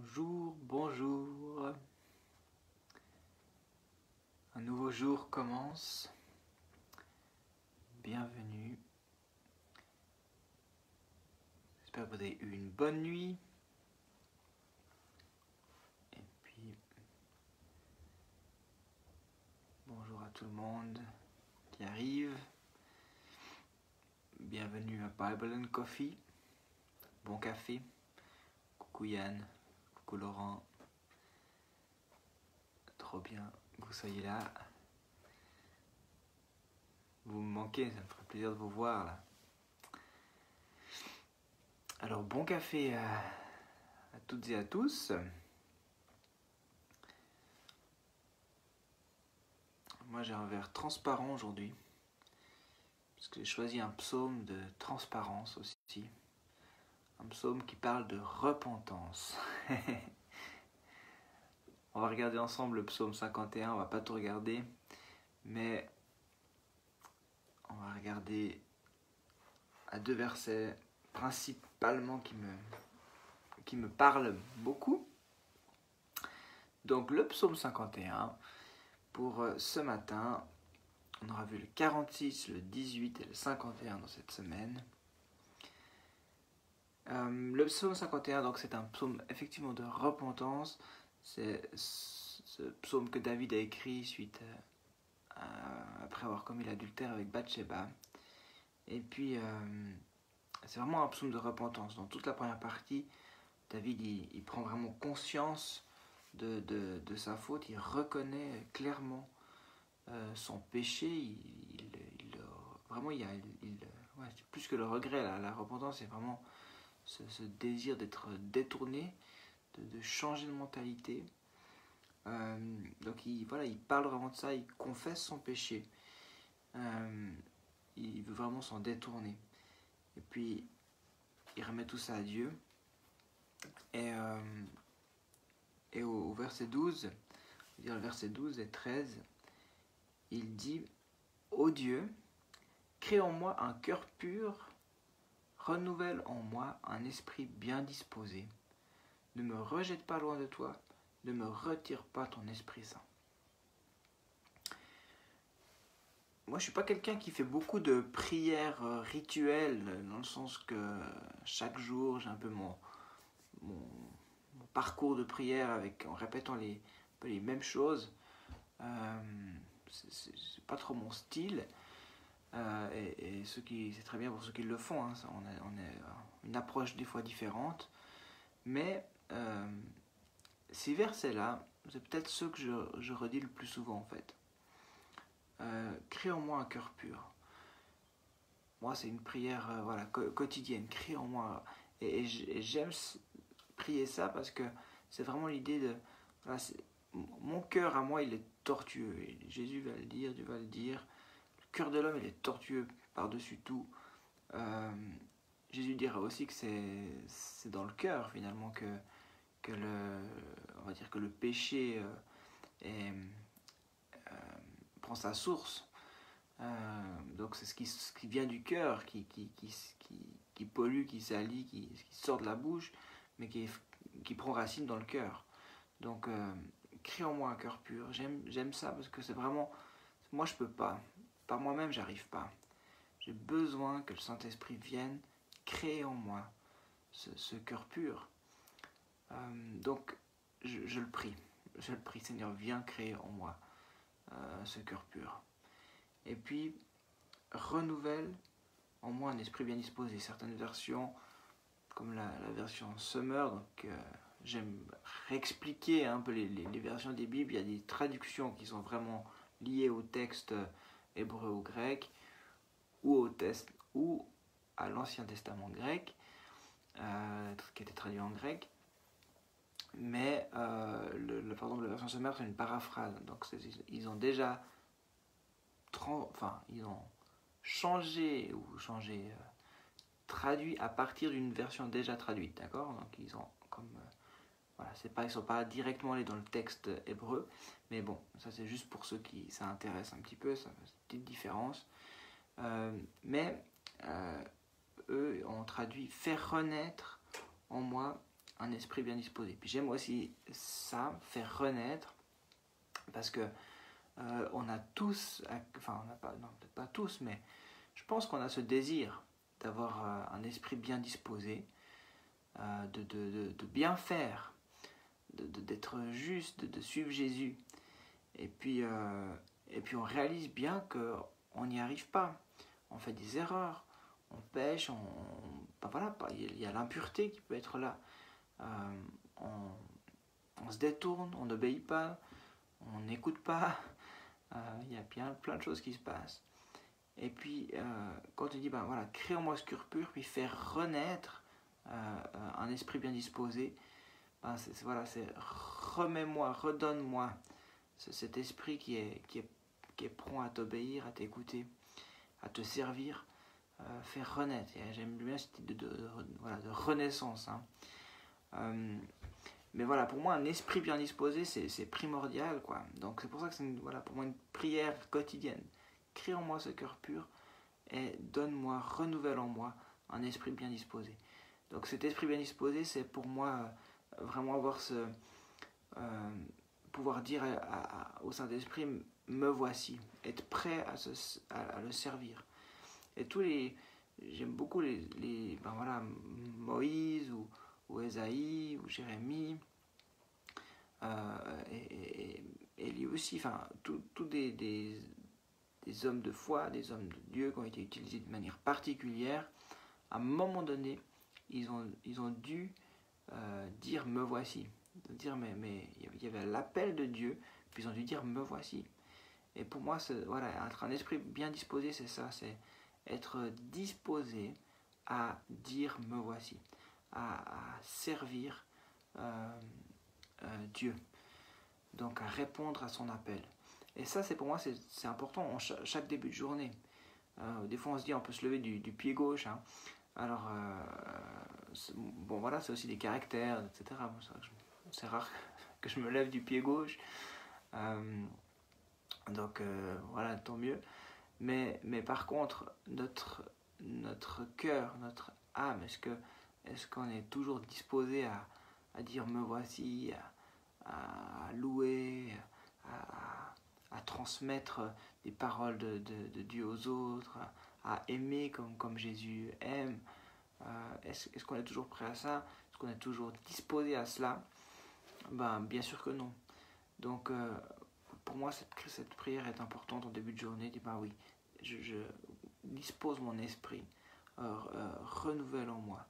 Bonjour, bonjour. Un nouveau jour commence. Bienvenue. J'espère que vous avez eu une bonne nuit. Et puis, bonjour à tout le monde qui arrive. Bienvenue à Bible and Coffee. Bon café. Coucou Yann. Coucou Laurent. Trop bien que vous soyez là. Vous me manquez, ça me ferait plaisir de vous voir là. Alors bon café à toutes et à tous. Moi j'ai un verre transparent aujourd'hui. Parce que j'ai choisi un psaume de transparence aussi. Un psaume qui parle de repentance. On va regarder ensemble le psaume 51, on va pas tout regarder. Mais on va regarder à deux versets principalement qui me parlent beaucoup. Donc le psaume 51, pour ce matin, on aura vu le 46, le 18 et le 51 dans cette semaine. Le psaume 51, donc c'est un psaume effectivement de repentance. C'est ce psaume que David a écrit suite après avoir commis l'adultère avec Bathsheba. Et puis c'est vraiment un psaume de repentance. Dans toute la première partie, David il prend vraiment conscience de sa faute. Il reconnaît clairement son péché. Vraiment, c'est plus que le regret. La repentance, c'est vraiment ce désir d'être détourné, de changer de mentalité. Donc il parle vraiment de ça, il confesse son péché. Il veut vraiment s'en détourner. Et puis, il remet tout ça à Dieu. Et au verset 12, le verset 12 et 13, il dit « Ô Dieu, crée en moi un cœur pur, renouvelle en moi un esprit bien disposé. Ne me rejette pas loin de toi, ne me retire pas ton Esprit Saint. » Moi, je ne suis pas quelqu'un qui fait beaucoup de prières rituelles, dans le sens que chaque jour, j'ai un peu mon parcours de prière en répétant les mêmes choses. C'est pas trop mon style. Et c'est très bien pour ceux qui le font. Hein, on a une approche des fois différente. Mais ces versets-là, c'est peut-être ceux que je redis le plus souvent en fait. Crée en moi un cœur pur. Moi, c'est une prière quotidienne. Crée en moi. Et j'aime prier ça parce que c'est vraiment l'idée de... mon cœur à moi, il est tortueux. Et Jésus va le dire, Dieu va le dire. Le cœur de l'homme, il est tortueux par-dessus tout. Jésus dira aussi que c'est dans le cœur finalement que le péché prend sa source. Donc c'est ce qui vient du cœur, qui pollue, qui salit, qui sort de la bouche, mais qui prend racine dans le cœur. Donc crée en moi un cœur pur. J'aime ça parce que c'est vraiment... Moi je peux pas. Par moi-même j'arrive pas. J'ai besoin que le Saint-Esprit vienne créer en moi ce cœur pur. Donc je le prie. Je le prie, Seigneur, viens créer en moi ce cœur pur. Et puis, renouvelle en moi un esprit bien disposé. Certaines versions, comme la version Summer, donc j'aime réexpliquer un peu les versions des Bibles. Il y a des traductions qui sont vraiment liées au texte hébreu ou grec, ou à l'Ancien Testament grec, qui était traduit en grec. Mais la version Summer, c'est une paraphrase. Donc ils ont déjà ils ont changé traduit à partir d'une version déjà traduite, d'accord? Donc ils ont ils sont pas directement allés dans le texte hébreu, mais bon, ça c'est juste pour ceux qui ça intéresse un petit peu, ça fait une petite différence. Eux ont traduit faire renaître en moi un esprit bien disposé. Puis j'aime aussi ça, faire renaître, parce que on a tous, enfin on n'a pas, non peut-être pas tous, mais je pense qu'on a ce désir d'avoir un esprit bien disposé, de bien faire, d'être juste, de suivre Jésus. Et puis on réalise bien qu'on n'y arrive pas. On fait des erreurs, on pêche, ben voilà, il y a l'impureté qui peut être là. On se détourne, on n'obéit pas, on n'écoute pas. Il y a bien plein de choses qui se passent. Et puis, quand tu dis, ben voilà, crée en moi ce cœur pur, puis faire renaître un esprit bien disposé, ben voilà, c'est remets-moi, redonne-moi cet esprit qui est prompt à t'obéir, à t'écouter, à te servir, faire renaître. Et j'aime bien ce type voilà, de renaissance. Hein. Mais voilà, pour moi, un esprit bien disposé, c'est primordial, quoi. Donc c'est pour ça que c'est voilà, pour moi une prière quotidienne. Crée en moi ce cœur pur et donne-moi, renouvelle en moi un esprit bien disposé. Donc cet esprit bien disposé, c'est pour moi vraiment avoir pouvoir dire au Saint-Esprit, me voici, être prêt à le servir. Et j'aime beaucoup ben voilà, Moïse ou Ésaïe ou Jérémie, et Élie aussi, enfin tous des hommes de foi, des hommes de Dieu qui ont été utilisés de manière particulière. À un moment donné, ils ont dû dire me voici, dire mais il y avait l'appel de Dieu, puis ils ont dû dire me voici. Et pour moi, voilà, être un esprit bien disposé, c'est ça, c'est être disposé à dire me voici, à servir Dieu, donc à répondre à son appel. Et ça, c'est pour moi, c'est important en chaque début de journée. Des fois, on se dit, on peut se lever du pied gauche. Hein. Alors, bon, voilà, c'est aussi des caractères, etc. C'est rare que je me lève du pied gauche. Donc, voilà, tant mieux. Mais par contre, notre cœur, notre âme, est-ce qu'on est toujours disposé à dire me voici, à louer, à transmettre des paroles de Dieu aux autres, à aimer comme Jésus aime. Est-ce qu'on est toujours prêt à ça? Est-ce qu'on est toujours disposé à cela? Ben, bien sûr que non. Donc, pour moi, cette prière est importante en début de journée. Dis, ben oui, je dispose mon esprit, renouvelle en moi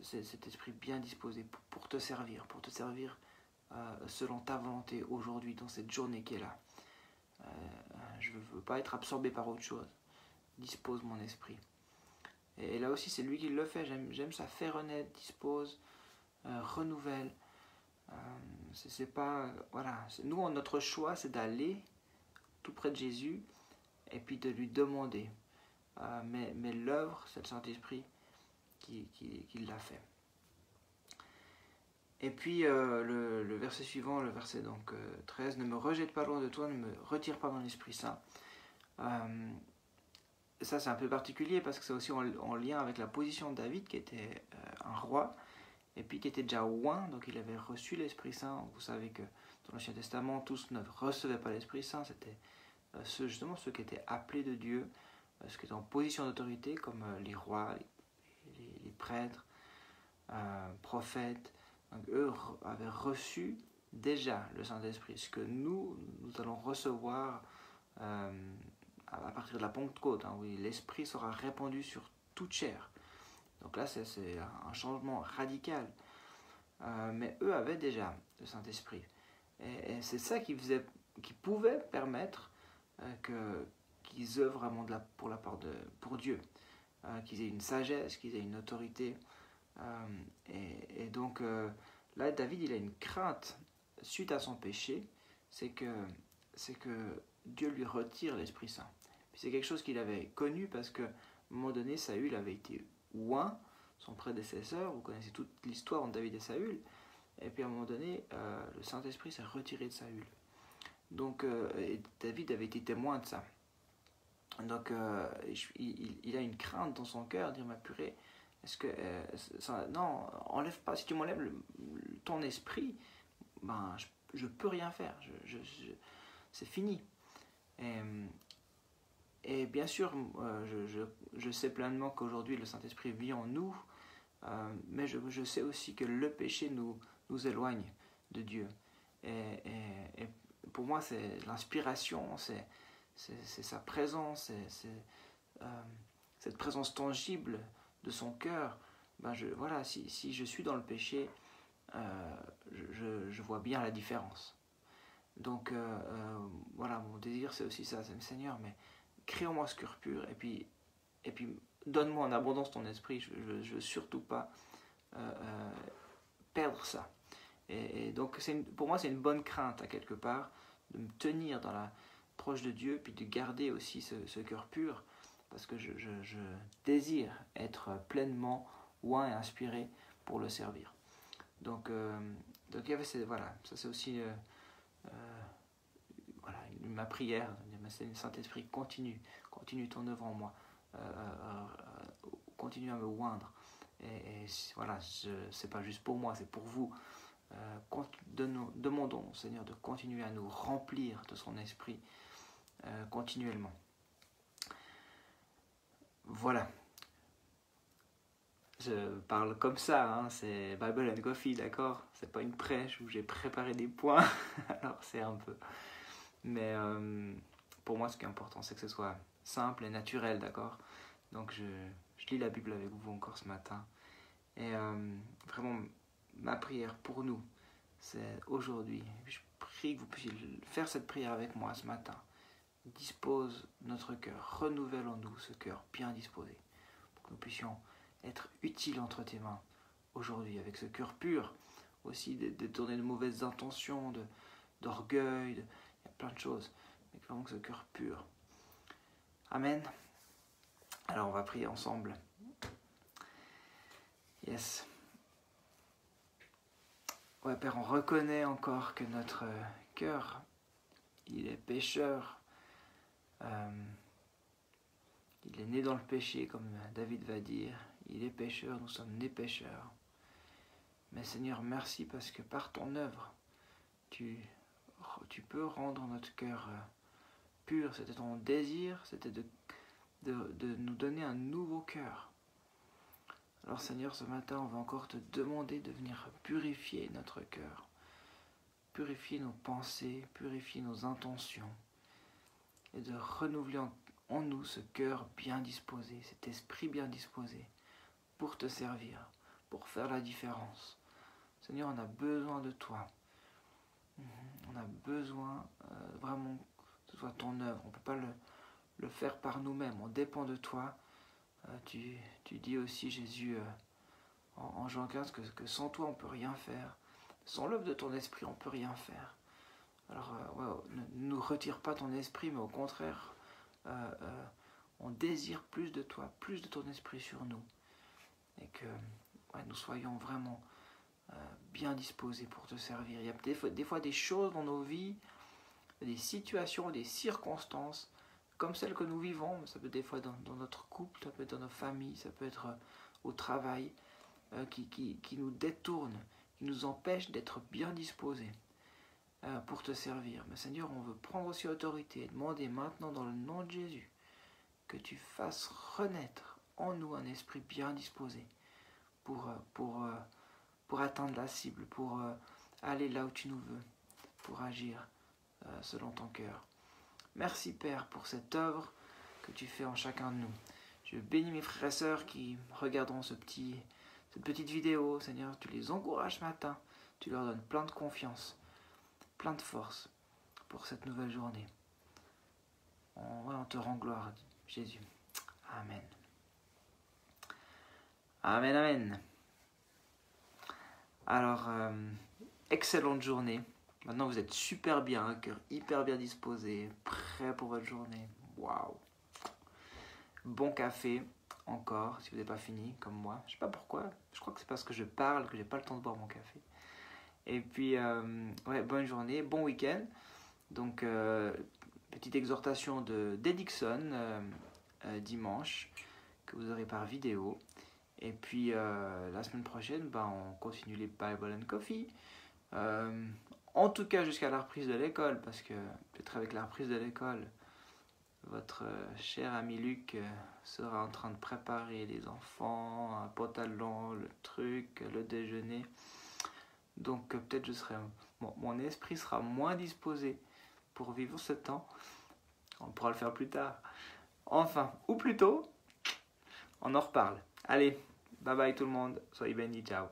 cet esprit bien disposé pour te servir selon ta volonté aujourd'hui, dans cette journée qui est là. Je ne veux pas être absorbé par autre chose. Dispose mon esprit. Et là aussi, c'est lui qui le fait. J'aime ça, faire renaître, dispose, renouvelle. C'est pas, voilà. Nous, notre choix, c'est d'aller tout près de Jésus et puis de lui demander. Mais l'œuvre, c'est le Saint-Esprit qui l'a fait. Et puis le verset suivant, le verset donc 13, ne me rejette pas loin de toi, ne me retire pas dans l'Esprit Saint. Ça c'est un peu particulier parce que c'est aussi en lien avec la position de David qui était un roi et puis qui était déjà oint, donc il avait reçu l'Esprit Saint. Vous savez que dans l'Ancien Testament, tous ne recevaient pas l'Esprit Saint, c'était justement ceux qui étaient appelés de Dieu, ceux qui étaient en position d'autorité comme les rois, les prêtres, prophètes. Donc, eux avaient reçu déjà le Saint-Esprit, ce que nous allons recevoir à partir de la Pentecôte, hein, où l'Esprit sera répandu sur toute chair. Donc là, c'est un changement radical. Mais eux avaient déjà le Saint-Esprit. Et c'est ça qui pouvait permettre qu'ils œuvrent vraiment pour Dieu. Qu'ils aient une sagesse, qu'ils aient une autorité. Et donc là, David, il a une crainte suite à son péché, c'est que Dieu lui retire l'Esprit Saint. Puis c'est quelque chose qu'il avait connu parce qu'à un moment donné, Saül avait été oint, son prédécesseur. Vous connaissez toute l'histoire de David et Saül. Et puis à un moment donné, le Saint-Esprit s'est retiré de Saül. Donc et David avait été témoin de ça. Donc il a une crainte dans son cœur, dire ma purée, Est-ce que non, enlève pas. Si tu m'enlèves ton esprit, ben je peux rien faire. C'est fini. Et bien sûr, je sais pleinement qu'aujourd'hui le Saint-Esprit vit en nous, mais je sais aussi que le péché nous éloigne de Dieu. Et pour moi, c'est l'inspiration, c'est sa présence, cette présence tangible de son cœur. Ben voilà, si je suis dans le péché, je vois bien la différence. Donc voilà, mon désir c'est aussi ça, c'est le Seigneur, mais crée en moi ce cœur pur, et puis donne-moi en abondance ton esprit. Je veux surtout pas perdre ça. Et donc pour moi c'est une bonne crainte à quelque part, de me tenir dans la proche de Dieu, puis de garder aussi ce cœur pur, parce que je désire être pleinement oint et inspiré pour le servir. Donc il y avait voilà, ça c'est aussi voilà, ma prière. C'est Saint-Esprit, continue ton œuvre en moi, continue à me oindre. Et voilà, c'est pas juste pour moi, c'est pour vous. Demandons au Seigneur de continuer à nous remplir de son esprit continuellement. Voilà. Je parle comme ça, hein, c'est Bible and Coffee, d'accord? C'est pas une prêche où j'ai préparé des points, alors c'est un peu... Mais pour moi, ce qui est important, c'est que ce soit simple et naturel, d'accord? Donc je lis la Bible avec vous encore ce matin. Et vraiment, ma prière pour nous, c'est aujourd'hui. Je prie que vous puissiez faire cette prière avec moi ce matin. Dispose notre cœur, renouvelle en nous ce cœur bien disposé, pour que nous puissions être utiles entre tes mains aujourd'hui, avec ce cœur pur, aussi détourner de mauvaises intentions, d'orgueil, il y a plein de choses, mais vraiment que ce cœur pur. Amen. Alors on va prier ensemble. Yes. Ouais, Père, on reconnaît encore que notre cœur, il est pécheur. Il est né dans le péché, comme David va dire. Il est pécheur, nous sommes nés pécheurs. Mais Seigneur, merci parce que par ton œuvre, tu peux rendre notre cœur pur. C'était ton désir, c'était de nous donner un nouveau cœur. Alors Seigneur, ce matin, on va encore te demander de venir purifier notre cœur, purifier nos pensées, purifier nos intentions, et de renouveler en nous ce cœur bien disposé, cet esprit bien disposé, pour te servir, pour faire la différence. Seigneur, on a besoin de toi. On a besoin vraiment que ce soit ton œuvre. On ne peut pas le faire par nous-mêmes, on dépend de toi. Tu dis aussi, Jésus, en Jean 15, que sans toi on ne peut rien faire. Sans l'œuvre de ton esprit, on ne peut rien faire. Alors, ne nous retire pas ton esprit, mais au contraire, on désire plus de toi, plus de ton esprit sur nous. Et que nous soyons vraiment bien disposés pour te servir. Il y a des fois des choses dans nos vies, des situations, des circonstances, comme celles que nous vivons. Ça peut être des fois dans notre couple, ça peut être dans nos familles, ça peut être au travail, qui nous détournent, qui nous empêchent d'être bien disposés pour te servir. Mais Seigneur, on veut prendre aussi autorité et demander maintenant dans le nom de Jésus que tu fasses renaître en nous un esprit bien disposé pour atteindre la cible, pour aller là où tu nous veux, pour agir selon ton cœur. Merci Père pour cette œuvre que tu fais en chacun de nous. Je bénis mes frères et sœurs qui regarderont cette petite vidéo. Seigneur, tu les encourages ce matin, tu leur donnes plein de confiance, plein de force pour cette nouvelle journée. On te rend gloire, Jésus. Amen. Amen, amen. Alors, excellente journée. Maintenant, vous êtes super bien, un cœur hyper bien disposé, prêt pour votre journée. Waouh. Bon café, encore, si vous n'avez pas fini, comme moi. Je ne sais pas pourquoi. Je crois que c'est parce que je parle que j'ai pas le temps de boire mon café. Et puis, bonne journée, bon week-end. Donc, petite exhortation d'Edixon dimanche, que vous aurez par vidéo. Et puis la semaine prochaine, on continue les Bible and Coffee. En tout cas jusqu'à la reprise de l'école, parce que peut-être avec la reprise de l'école, votre cher ami Luc sera en train de préparer les enfants, un pantalon, le truc, le déjeuner. Donc peut-être mon esprit sera moins disposé pour vivre ce temps. On pourra le faire plus tard. Enfin, ou plus tôt, on en reparle. Allez, bye bye tout le monde. Soyez bénis, ciao.